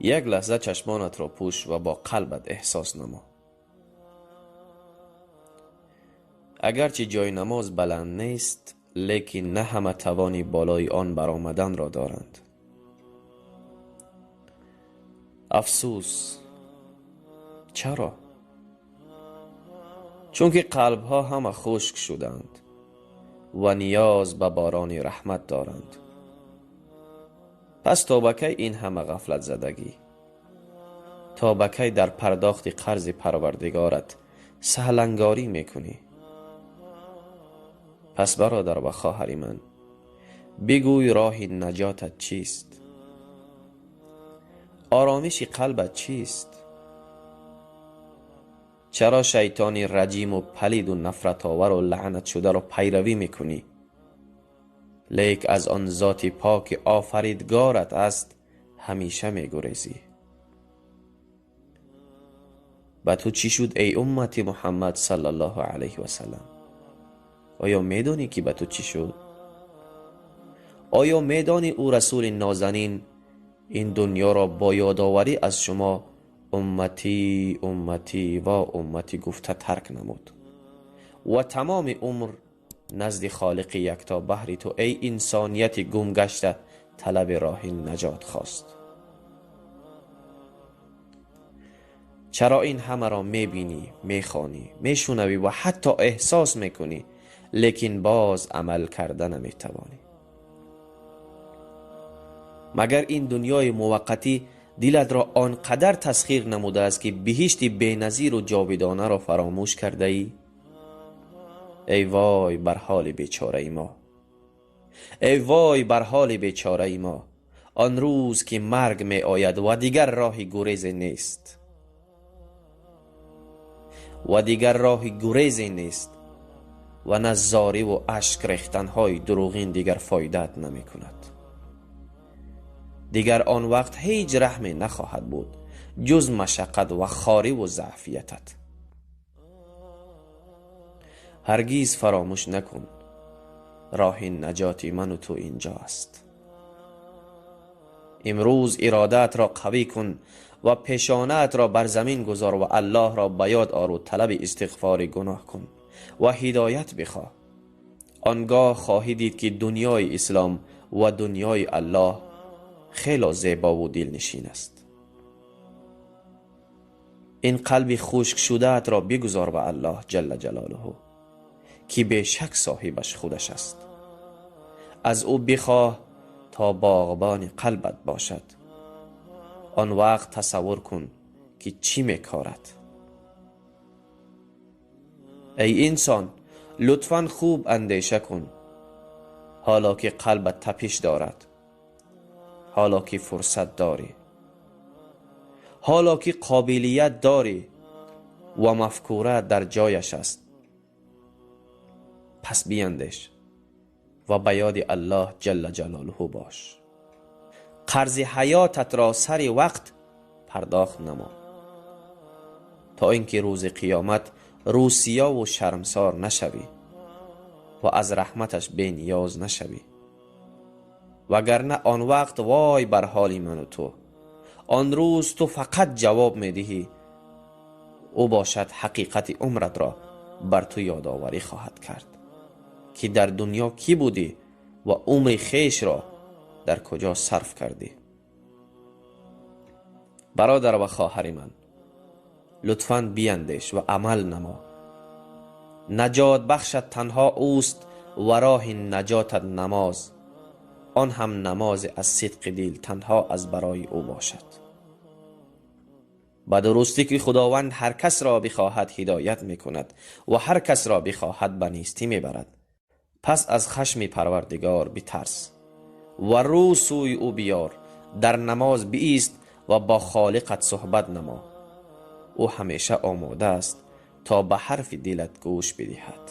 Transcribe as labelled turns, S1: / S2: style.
S1: یک لحظه چشمانت را پوش و با قلبت احساس نما. اگرچه جای نماز بلند نیست، لیکن نه همه توانی بالای آن برآمدن را دارند. افسوس. چرا؟ چون که قلب ها همه خشک شدند و نیاز به باران رحمت دارند. پس تا بکی این همه غفلت زدگی؟ تا بکی در پرداخت قرض پروردگارت سهلنگاری میکنی؟ پس برادر و خواهر من، بگوی راه نجاتت چیست؟ آرامش قلبت چیست؟ چرا شیطان رجیم و پلید و نفرت آور و لعنت شده را پیروی میکنی؟ لیک از آن ذات پاک آفریدگارت است همیشه میگریزی. به تو چی شد ای امت محمد صلی الله علیه و سلم؟ آیا میدانی که به تو چی شد؟ آیا میدانی او رسول نازنین این دنیا را با یادآوری از شما امتی امتی و امتی گفته ترک نمود و تمام عمر نزد خالق یکتا بحری تو ای انسانیت گم گشته طلب راه نجات خواست؟ چرا این همه را میبینی، میخوانی، میشنوی و حتی احساس میکنی، لیکن باز عمل کرده نمیتوانی؟ مگر این دنیای موقتی دلت را آنقدر تسخیر نموده است که بهشت بی‌نظیر و جاودانه را فراموش کرده ای؟ ای وای بر حال بیچاره ما، ای وای بر حال بیچاره ما. آن روز که مرگ می آید و دیگر راه گریز نیست، و دیگر راه گریز نیست و نه زاری و اشک ریختن های دروغین دیگر فایدت نمی کند. دیگر آن وقت هیچ رحمی نخواهد بود جز مشقت و خاری و ضعفیتت. هرگیز فراموش نکن راه نجات من و تو اینجا است. امروز ارادت را قوی کن و پیشانت را بر زمین گذار و الله را به یاد آر و طلب استغفار گناه کن و هدایت بخواه. آنگاه خواهی دید که دنیای اسلام و دنیای الله خیلی زیبا و دلنشین است. این قلب خشک شده‌ات را بگذار به الله جل جلاله که به شک صاحبش خودش است. از او بخواه تا باغبان قلبت باشد. آن وقت تصور کن که چی میکارد. ای انسان، لطفاً خوب اندیشه کن. حالا که قلبت تپش دارد، حالا که فرصت داری، حالا که قابلیت داری و مفکوره در جایش است، پس بیندیش و به یاد الله جل جلاله باش. قرض حیاتت را سر وقت پرداخت نما تا اینکه روز قیامت روسیا و شرمسار نشوی و از رحمتش بی نیاز نشوی. وگرنه آن وقت وای بر حال من و تو. آن روز تو فقط جواب میدهی، او باشد حقیقت عمرت را بر تو یادآوری خواهد کرد که در دنیا کی بودی و عمر خیش را در کجا صرف کردی. برادر و خواهر من، لطفاً بیندیش و عمل نما. نجات بخشت تنها اوست و راه نجاتت نماز، آن هم نماز از صدق دل تنها از برای او باشد. به درستی که خداوند هر کس را بخواهد هدایت میکند و هر کس را بخواهد به نیستی میبرد. پس از خشم پروردگار بترس و رو سوی او بیار. در نماز بایست و با خالقت صحبت نما. او همیشه آماده است تا به حرف دلت گوش بدهد.